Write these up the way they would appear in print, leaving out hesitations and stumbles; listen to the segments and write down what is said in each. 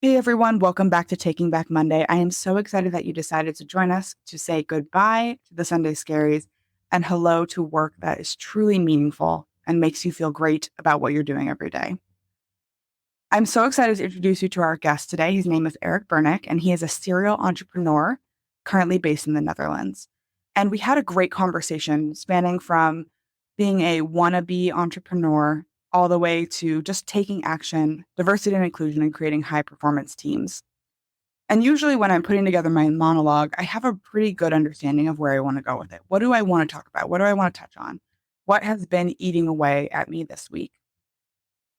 Hey everyone, welcome back to Taking Back Monday. I am so excited that you decided to join us to say goodbye to the Sunday scaries and hello to work that is truly meaningful and makes you feel great about what you're doing every day. I'm so excited to introduce you to our guest today. His name is Eric Burnik, and he is a serial entrepreneur currently based in the Netherlands. And we had a great conversation spanning from being a wannabe entrepreneur all the way to just taking action, diversity and inclusion, and creating high performance teams. And usually when I'm putting together my monologue, I have a pretty good understanding of where I want to go with it. What do I want to talk about? What do I want to touch on? What has been eating away at me this week?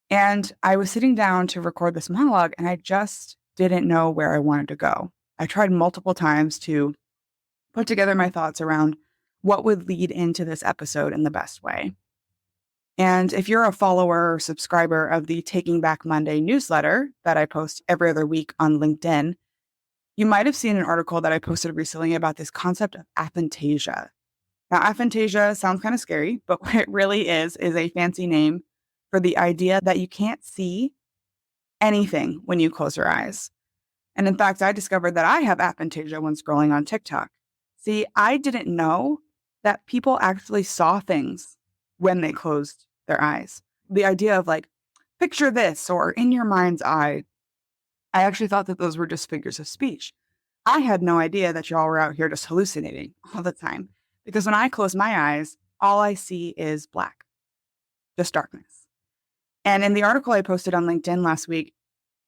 And I was sitting down to record this monologue and I just didn't know where I wanted to go. I tried multiple times to put together my thoughts around what would lead into this episode in the best way. And if you're a follower or subscriber of the Taking Back Monday newsletter that I post every other week on LinkedIn, you might have seen an article that I posted recently about this concept of aphantasia. Now, aphantasia sounds kind of scary, but what it really is a fancy name for the idea that you can't see anything when you close your eyes. And in fact, I discovered that I have aphantasia when scrolling on TikTok. See, I didn't know that people actually saw things when they closed their eyes. The idea of like, picture this or in your mind's eye, I actually thought that those were just figures of speech. I had no idea that y'all were out here just hallucinating all the time. Because when I close my eyes, all I see is black, just darkness. And in the article I posted on LinkedIn last week,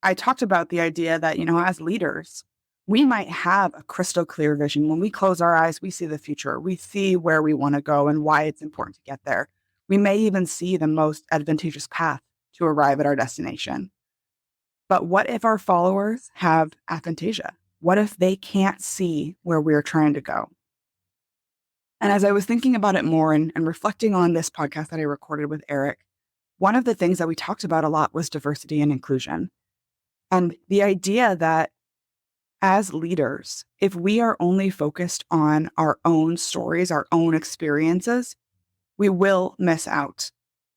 I talked about the idea that, as leaders, we might have a crystal clear vision. When we close our eyes, we see the future. We see where we want to go and why it's important to get there. We may even see the most advantageous path to arrive at our destination. But what if our followers have aphantasia? What if they can't see where we're trying to go? And as I was thinking about it more and reflecting on this podcast that I recorded with Eric, one of the things that we talked about a lot was diversity and inclusion. And the idea that as leaders, if we are only focused on our own stories, our own experiences, we will miss out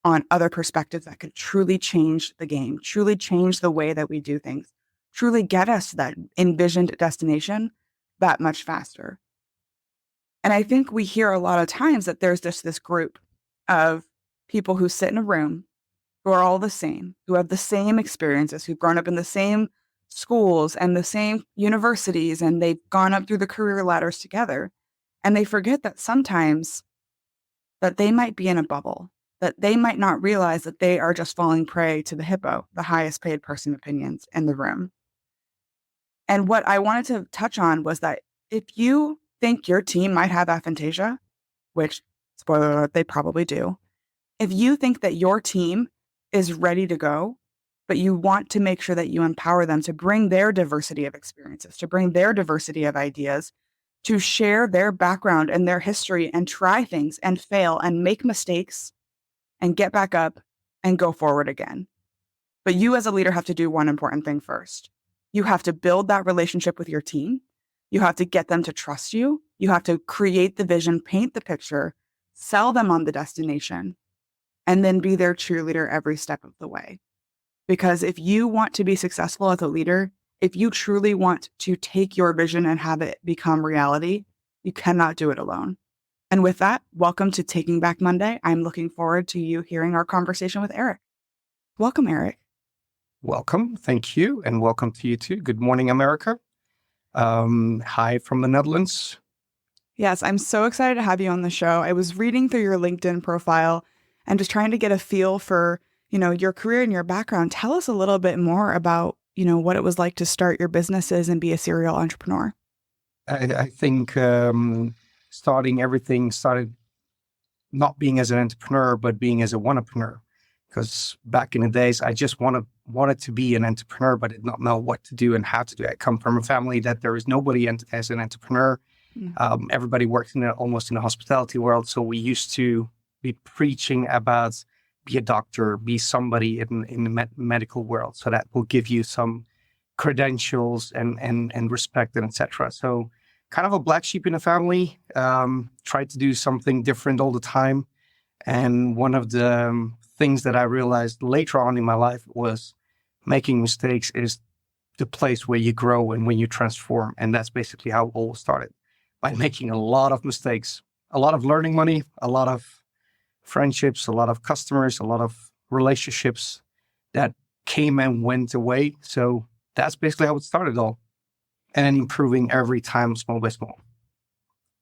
on other perspectives that could truly change the game, truly change the way that we do things, truly get us to that envisioned destination that much faster. And I think we hear a lot of times that there's just this group of people who sit in a room who are all the same, who have the same experiences, who've grown up in the same schools and the same universities, and they've gone up through the career ladders together. And they forget that sometimes that they might be in a bubble, that they might not realize that they are just falling prey to the hippo, the highest paid person opinions in the room. And what I wanted to touch on was that if you think your team might have aphantasia, which, spoiler alert, they probably do, if you think that your team is ready to go, but you want to make sure that you empower them to bring their diversity of experiences, to bring their diversity of ideas, to share their background and their history and try things and fail and make mistakes and get back up and go forward again. But you as a leader have to do one important thing first. You have to build that relationship with your team. You have to get them to trust you. You have to create the vision, paint the picture, sell them on the destination, and then be their cheerleader every step of the way. Because if you want to be successful as a leader, if you truly want to take your vision and have it become reality, you cannot do it alone. And with that, welcome to Taking Back Monday. I'm looking forward to you hearing our conversation with Eric. Welcome, Eric. Welcome. Thank you. And welcome to you too. Good morning, America. Hi from the Netherlands. Yes, I'm so excited to have you on the show. I was reading through your LinkedIn profile and just trying to get a feel for, your career and your background. Tell us a little bit more about, what it was like to start your businesses and be a serial entrepreneur. I think starting everything started not being as an entrepreneur, but being as a wannapreneur. Because back in the days, I just wanted to be an entrepreneur, but did not know what to do and how to do it. I come from a family that there is nobody as an entrepreneur. Everybody worked almost in the hospitality world. So we used to be preaching about be a doctor, be somebody in the medical world. So that will give you some credentials and respect and etc. So kind of a black sheep in the family, tried to do something different all the time. And one of the things that I realized later on in my life was making mistakes is the place where you grow and when you transform. And that's basically how it all started, by making a lot of mistakes, a lot of learning money, a lot of friendships, a lot of customers, a lot of relationships that came and went away. So that's basically how it started all. And then improving every time, small by small.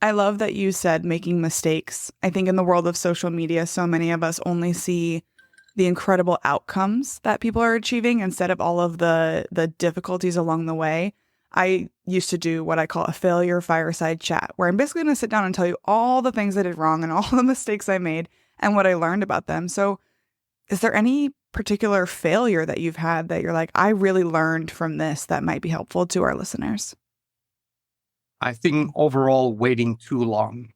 I love that you said making mistakes. I think in the world of social media, so many of us only see the incredible outcomes that people are achieving instead of all of the difficulties along the way. I used to do what I call a failure fireside chat, where I'm basically going to sit down and tell you all the things I did wrong and all the mistakes I made and what I learned about them. So is there any particular failure that you've had that you're like, I really learned from this that might be helpful to our listeners? I think overall waiting too long.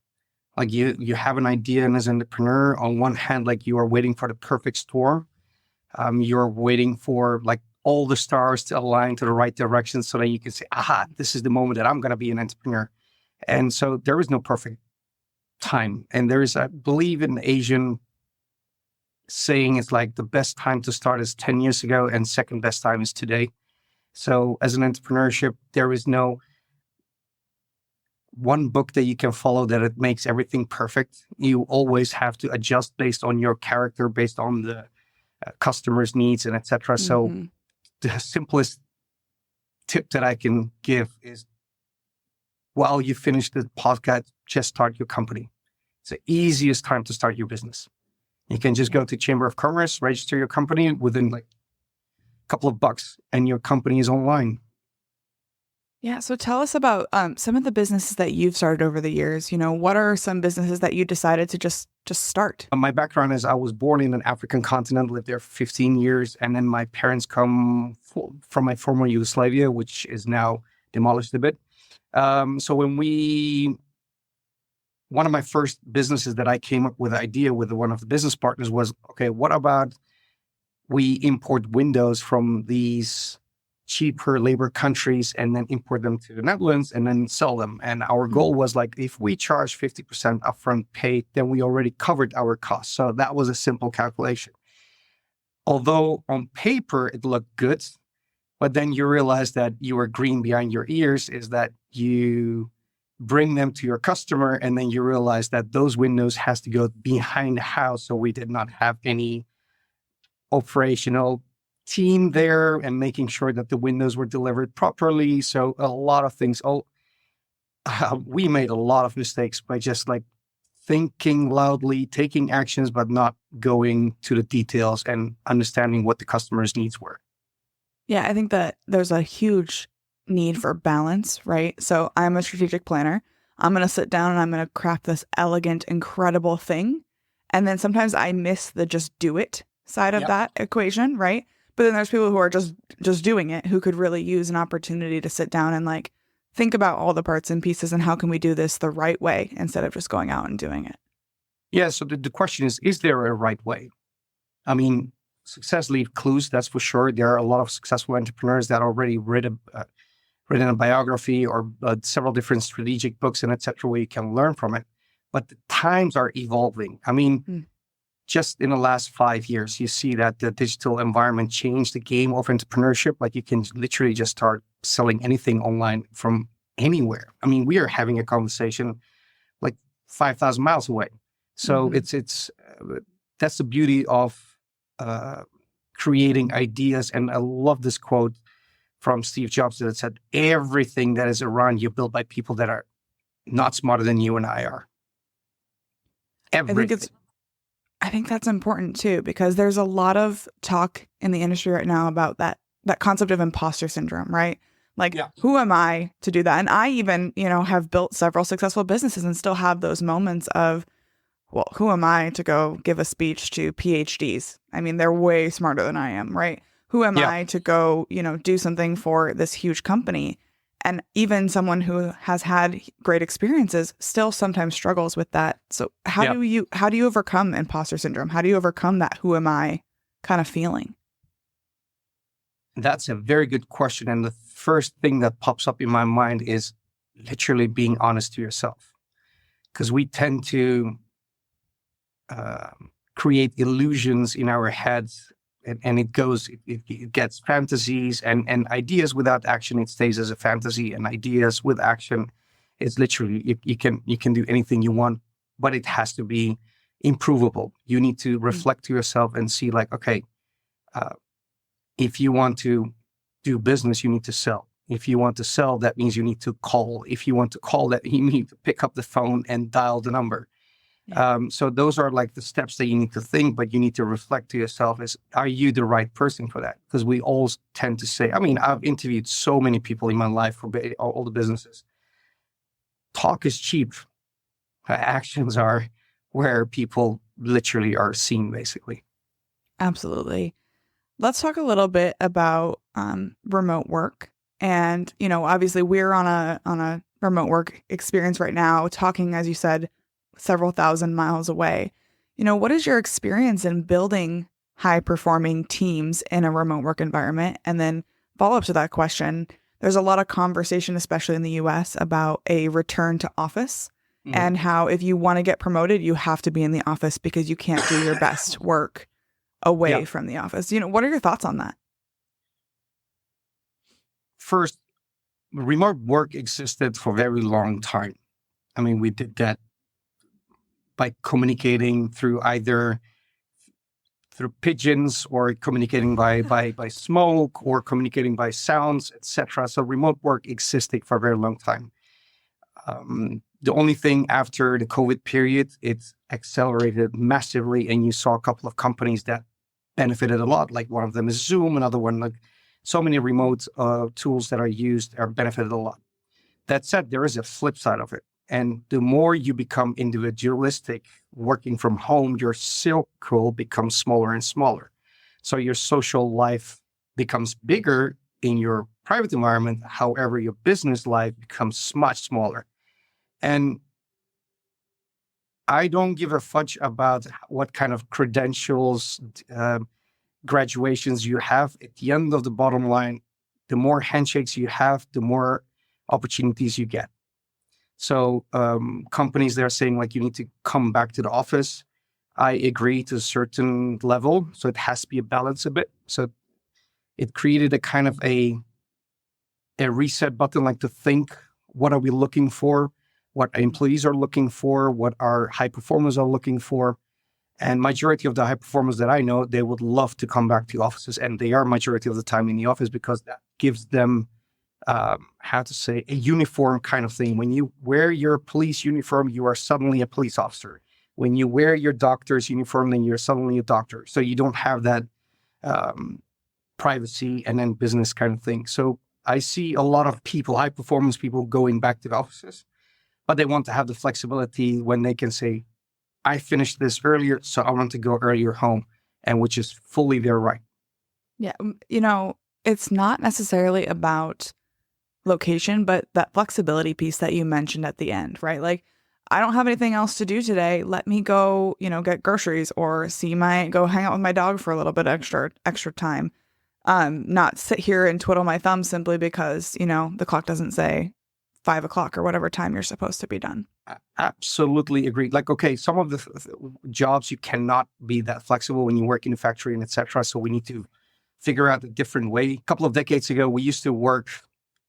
Like you have an idea, and as an entrepreneur, on one hand, like you are waiting for the perfect storm. You're waiting for like all the stars to align to the right direction so that you can say, aha, this is the moment that I'm going to be an entrepreneur. And so there is no perfect time. And there is, I believe, an Asian saying, it's like the best time to start is 10 years ago and second best time is today. So as an entrepreneurship, there is no one book that you can follow that it makes everything perfect. You always have to adjust based on your character, based on the customers' needs, and etc. So the simplest tip that I can give is, while you finish the podcast, just start your company. It's the easiest time to start your business. You can just go to Chamber of Commerce, register your company within like a couple of bucks, and your company is online. Yeah. So tell us about some of the businesses that you've started over the years. You know, what are some businesses that you decided to just start? My background is I was born in an African continent, lived there for 15 years. And then my parents come from my former Yugoslavia, which is now demolished a bit. So one of my first businesses that I came up with an idea with one of the business partners was, okay, what about we import windows from these cheaper labor countries and then import them to the Netherlands and then sell them. And our goal was like, if we charge 50% upfront pay, then we already covered our costs. So that was a simple calculation. Although on paper it looked good, but then you realize that you were green behind your ears, is that you bring them to your customer and then you realize that those windows has to go behind the house. So we did not have any operational team there and making sure that the windows were delivered properly. So a lot of things. We made a lot of mistakes by just like thinking loudly, taking actions, but not going to the details and understanding what the customer's needs were. Yeah, I think that there's a huge need for balance, right? So I'm a strategic planner. I'm going to sit down and I'm going to craft this elegant, incredible thing. And then sometimes I miss the just do it side of that equation, right? But then there's people who are just doing it, who could really use an opportunity to sit down and like think about all the parts and pieces and how can we do this the right way instead of just going out and doing it. Yeah. So the question is there a right way? I mean, success leaves clues, that's for sure. There are a lot of successful entrepreneurs that already written a biography or several different strategic books and etc. where you can learn from it. But the times are evolving. I mean, just in the last 5 years, you see that the digital environment changed the game of entrepreneurship. Like you can literally just start selling anything online from anywhere. I mean, we are having a conversation like 5,000 miles away. So it's that's the beauty of creating ideas. And I love this quote from Steve Jobs that said, everything that is around you built by people that are not smarter than you and I are. Everything. I think that's important too, because there's a lot of talk in the industry right now about that concept of imposter syndrome, right? Like, who am I to do that? And I even, have built several successful businesses and still have those moments of, well, who am I to go give a speech to PhDs? I mean, they're way smarter than I am, right? Who am I to go, do something for this huge company? And even someone who has had great experiences still sometimes struggles with that. So how do you overcome imposter syndrome? How do you overcome that who am I kind of feeling? That's a very good question. And the first thing that pops up in my mind is literally being honest to yourself. Because we tend to create illusions in our heads and it goes, it gets fantasies and ideas without action. It stays as a fantasy, and ideas with action is literally, you can do anything you want, but it has to be improvable. You need to reflect to yourself and see like, okay, if you want to do business, you need to sell. If you want to sell, that means you need to call. If you want to call, that you need to pick up the phone and dial the number. Yeah. So those are like the steps that you need to think, but you need to reflect to yourself is, are you the right person for that? Because we all tend to say, I mean, I've interviewed so many people in my life for all the businesses. Talk is cheap. Actions are where people literally are seen, basically. Absolutely. Let's talk a little bit about remote work. And, obviously we're on a remote work experience right now, talking, as you said, several thousand miles away. What is your experience in building high performing teams in a remote work environment? And then follow up to that question, there's a lot of conversation, especially in the US, about a return to office and how if you want to get promoted, you have to be in the office because you can't do your best work away from the office. What are your thoughts on that? First, remote work existed for a very long time. I mean, we did that by communicating through either through pigeons or communicating by smoke or communicating by sounds, etc. So remote work existed for a very long time. The only thing after the COVID period, it accelerated massively, and you saw a couple of companies that benefited a lot. Like one of them is Zoom, another one, like so many remote tools that are used are benefited a lot. That said, there is a flip side of it. And the more you become individualistic, working from home, your circle becomes smaller and smaller. So your social life becomes bigger in your private environment. However, your business life becomes much smaller. And I don't give a fudge about what kind of credentials, graduations you have. At the end of the bottom line, the more handshakes you have, the more opportunities you get. So companies, they're saying like, you need to come back to the office. I agree to a certain level. So it has to be a balance a bit. So it created a kind of a reset button, like to think, what are we looking for? What employees are looking for? What our high performers are looking for? And majority of the high performers that I know, they would love to come back to offices, and they are majority of the time in the office because that gives them a uniform kind of thing. When you wear your police uniform, you are suddenly a police officer. When you wear your doctor's uniform, then you're suddenly a doctor. So you don't have that privacy and then business kind of thing. So I see a lot of people, high performance people, going back to the offices, but they want to have the flexibility when they can say, I finished this earlier, so I want to go earlier home, and which is fully their right. Yeah. It's not necessarily about location, but that flexibility piece that you mentioned at the end, right? Like, I don't have anything else to do today. Let me go, get groceries or go hang out with my dog for a little bit extra time. Not sit here and twiddle my thumbs simply because, the clock doesn't say 5 o'clock or whatever time you're supposed to be done. Absolutely agree. Like, okay, some of the jobs you cannot be that flexible when you work in a factory and etc. So we need to figure out a different way. A couple of decades ago, we used to work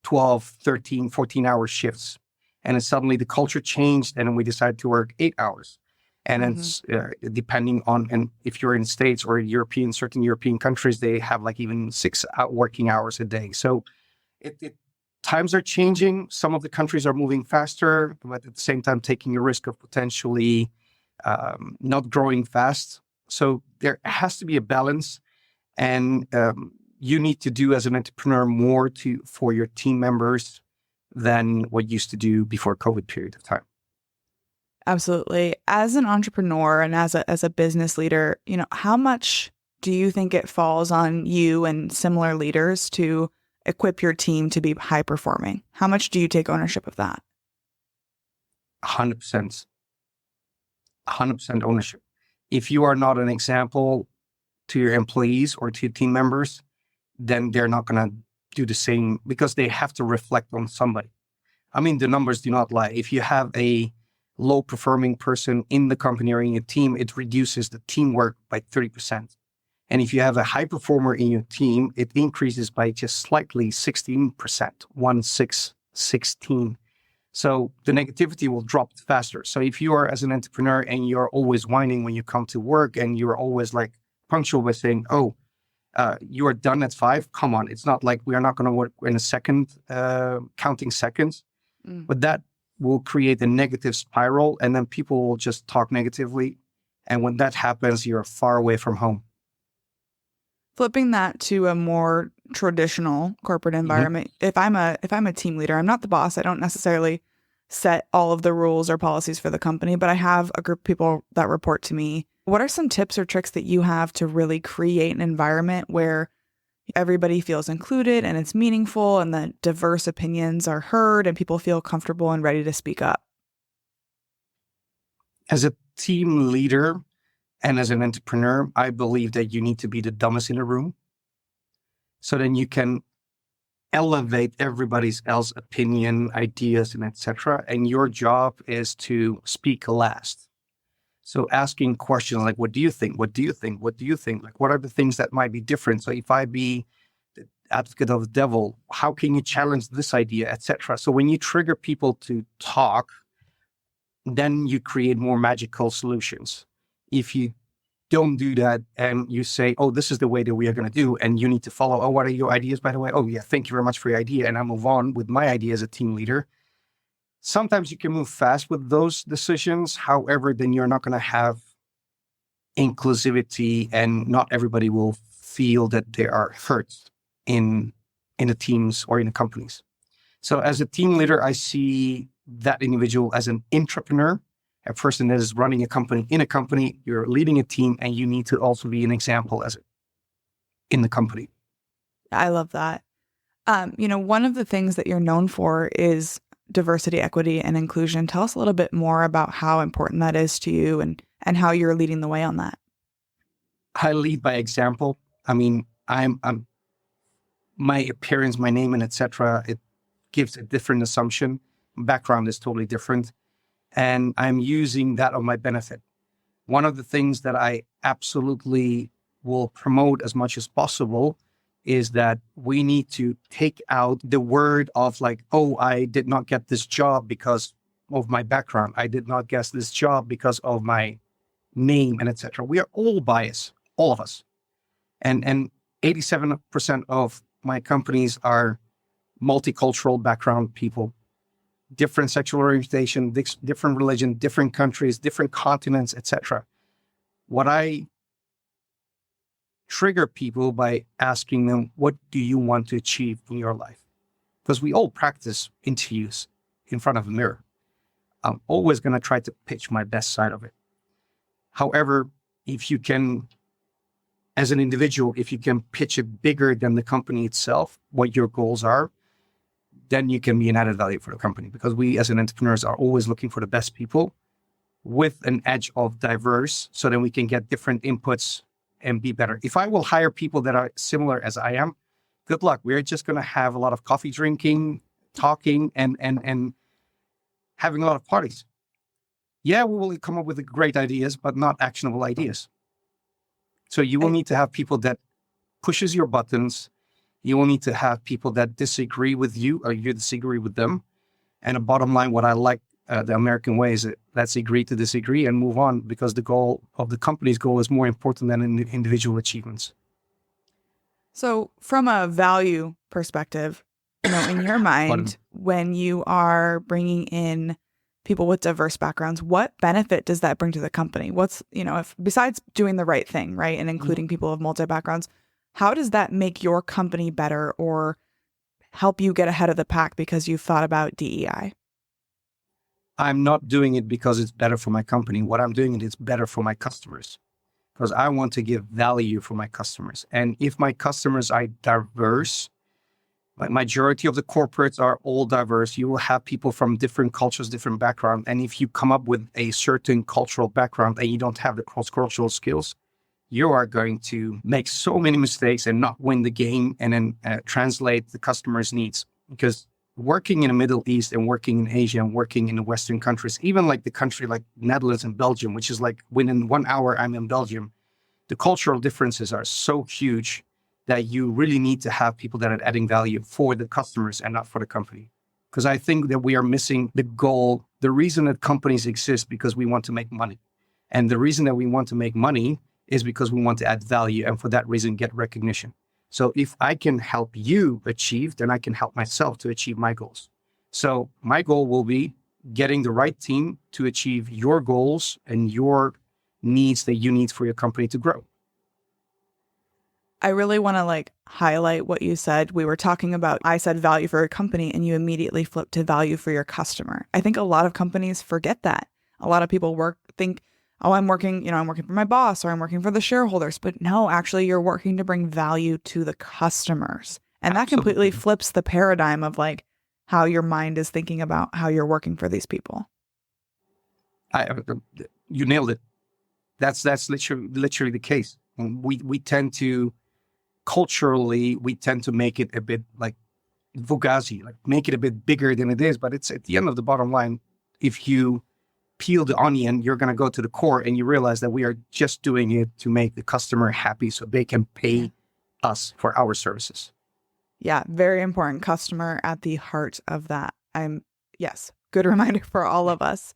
12, 13, 14-hour shifts. And then suddenly the culture changed, and then we decided to work 8 hours. And it's depending on, and if you're in States or certain European countries, they have like even 6 working hours a day. So times are changing. Some of the countries are moving faster, but at the same time taking a risk of potentially not growing fast. So there has to be a balance, and you need to do as an entrepreneur more for your team members than what you used to do before COVID period of time. Absolutely. As an entrepreneur and as a business leader, how much do you think it falls on you and similar leaders to equip your team to be high performing? How much do you take ownership of that? 100%. 100% ownership. If you are not an example to your employees or to your team members, then they're not going to do the same, because they have to reflect on somebody. I mean, the numbers do not lie. If you have a low performing person in the company or in your team, it reduces the teamwork by 30%. And if you have a high performer in your team, it increases by just slightly 16%, 16. So the negativity will drop faster. So if you are as an entrepreneur and you're always whining when you come to work and you're always like punctual with saying, you are done at 5, come on. It's not like we are not going to work in a second, counting seconds, but that will create a negative spiral and then people will just talk negatively. And when that happens, you're far away from home. Flipping that to a more traditional corporate environment, if I'm a team leader, I'm not the boss. I don't necessarily set all of the rules or policies for the company, but I have a group of people that report to me. What are some tips or tricks that you have to really create an environment where everybody feels included and it's meaningful and that diverse opinions are heard and people feel comfortable and ready to speak up? As a team leader and as an entrepreneur, I believe that you need to be the dumbest in the room. So then you can elevate everybody's else opinion, ideas, and etc. And your job is to speak last. So asking questions like, what do you think? What do you think? What do you think? Like, what are the things that might be different? So if I be the advocate of the devil, how can you challenge this idea, etc.? So when you trigger people to talk, then you create more magical solutions. If you don't do that and you say, this is the way that we are going to do, and you need to follow, what are your ideas, by the way? Yeah, thank you very much for your idea. And I move on with my idea as a team leader. Sometimes you can move fast with those decisions. However, then you're not going to have inclusivity and not everybody will feel that they are heard in the teams or in the companies. So as a team leader, I see that individual as an intrapreneur, a person that is running a company in a company, you're leading a team, and you need to also be an example in the company. I love that. One of the things that you're known for is diversity, equity, and inclusion. Tell us a little bit more about how important that is to you and how you're leading the way on that. I lead by example. I mean, I'm my appearance, my name, and etc. It gives a different assumption. Background is totally different. And I'm using that on my benefit. One of the things that I absolutely will promote as much as possible is that we need to take out the word of like, I did not get this job because of my background. I did not get this job because of my name and etc. We are all biased, all of us. And 87% of my companies are multicultural background people. Different sexual orientation, different religion, different countries, different continents, etc. What I trigger people by asking them, what do you want to achieve in your life? Because we all practice interviews in front of a mirror. I'm always going to try to pitch my best side of it. However, if you can, as an individual, if you can pitch it bigger than the company itself, what your goals are, then you can be an added value for the company, because we as an entrepreneurs are always looking for the best people with an edge of diverse, so then we can get different inputs and be better. If I will hire people that are similar as I am, good luck. We're just going to have a lot of coffee drinking, talking, and having a lot of parties. Yeah, we will come up with great ideas, but not actionable ideas. So you will need to have people that pushes your buttons. You will need to have people that disagree with you or you disagree with them. And a bottom line, what I like the American way is let's agree to disagree and move on, because the goal of the company's goal is more important than individual achievements. So from a value perspective, in your mind, when you are bringing in people with diverse backgrounds, what benefit does that bring to the company? What's, if besides doing the right thing, right, and including people of multi backgrounds, how does that make your company better or help you get ahead of the pack because you've thought about DEI? I'm not doing it because it's better for my company. What I'm doing it's better for my customers, because I want to give value for my customers. And if my customers are diverse, like majority of the corporates are all diverse, you will have people from different cultures, different backgrounds. And if you come up with a certain cultural background and you don't have the cross-cultural skills, you are going to make so many mistakes and not win the game and then translate the customer's needs. Because working in the Middle East and working in Asia and working in the Western countries, even like the country like Netherlands and Belgium, which is like within 1 hour I'm in Belgium, the cultural differences are so huge that you really need to have people that are adding value for the customers and not for the company. Because I think that we are missing the goal. The reason that companies exist because we want to make money. And the reason that we want to make money is because we want to add value and for that reason get recognition. So if I can help you achieve, then I can help myself to achieve my goals. So my goal will be getting the right team to achieve your goals and your needs that you need for your company to grow. I really want to highlight what you said. We were talking about, I said value for a company and you immediately flipped to value for your customer. I think a lot of companies forget that. A lot of people think, oh, I'm working for my boss or I'm working for the shareholders. But no, actually you're working to bring value to the customers. And that Absolutely. completely flips the paradigm of how your mind is thinking about how you're working for these people. You nailed it. That's literally the case. And we tend to, culturally, we tend to make it a bit like Fugazi, make it a bit bigger than it is. But it's at the end of the bottom line, if you peel the onion, you're going to go to the core and you realize that we are just doing it to make the customer happy so they can pay us for our services. Yeah, very important. Customer at the heart of that. Yes, good reminder for all of us.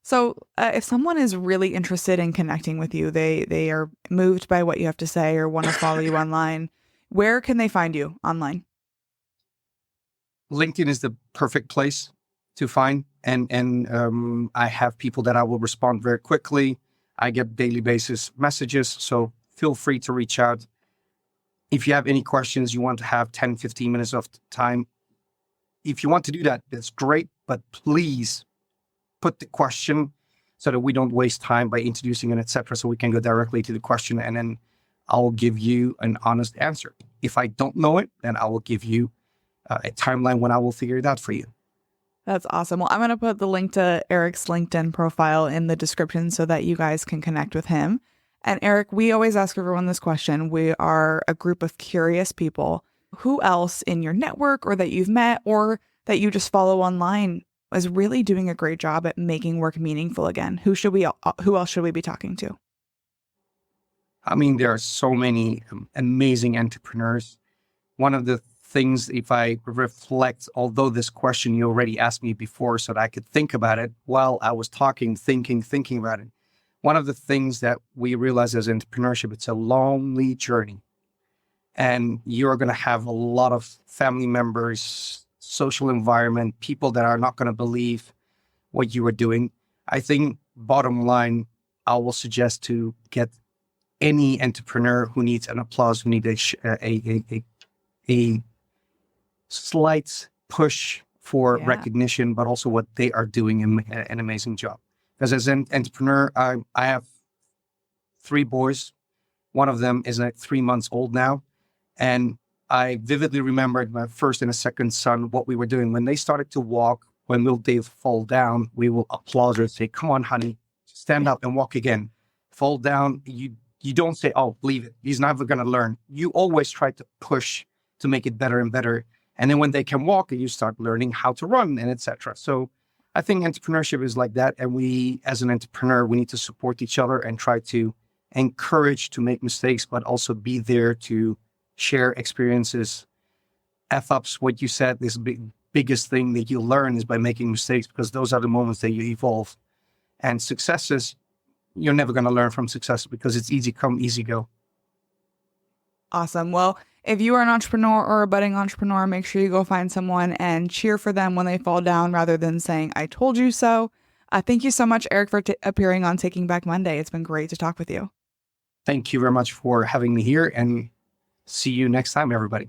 So if someone is really interested in connecting with you, they are moved by what you have to say or want to follow you online, where can they find you online? LinkedIn is the perfect place to find. And I have people that I will respond very quickly. I get daily basis messages, so feel free to reach out. If you have any questions, you want to have 10, 15 minutes of time. If you want to do that, that's great, but please put the question so that we don't waste time by introducing it, etc. So we can go directly to the question and then I'll give you an honest answer. If I don't know it, then I will give you a timeline when I will figure it out for you. That's awesome. Well, I'm going to put the link to Eric's LinkedIn profile in the description so that you guys can connect with him. And Eric, we always ask everyone this question. We are a group of curious people. Who else in your network or that you've met or that you just follow online is really doing a great job at making work meaningful again? Who else should we be talking to? I mean, there are so many amazing entrepreneurs. One of the things, if I reflect, although this question you already asked me before so that I could think about it while I was talking, thinking about it. One of the things that we realize as entrepreneurship, it's a lonely journey. And you're going to have a lot of family members, social environment, people that are not going to believe what you are doing. I think bottom line, I will suggest to get any entrepreneur who needs an applause, who needs a slight push for recognition, but also what they are doing an amazing job. Because as an entrepreneur, I have 3 boys. One of them is 3 months old now. And I vividly remembered my first and a second son, what we were doing. When they started to walk, when they fall down, we will applaud and say, come on, honey, stand up and walk again. Fall down. You don't say, oh, leave it. He's never going to learn. You always try to push to make it better and better. And then when they can walk, you start learning how to run and etc. So I think entrepreneurship is like that. And we, as an entrepreneur, we need to support each other and try to encourage to make mistakes, but also be there to share experiences. F-ups, what you said, this biggest thing that you learn is by making mistakes, because those are the moments that you evolve. And successes, you're never going to learn from success because it's easy come, easy go. Awesome. Well, if you are an entrepreneur or a budding entrepreneur, make sure you go find someone and cheer for them when they fall down rather than saying, I told you so. Thank you so much, Eric, for appearing on Taking Back Monday. It's been great to talk with you. Thank you very much for having me here, and see you next time, everybody.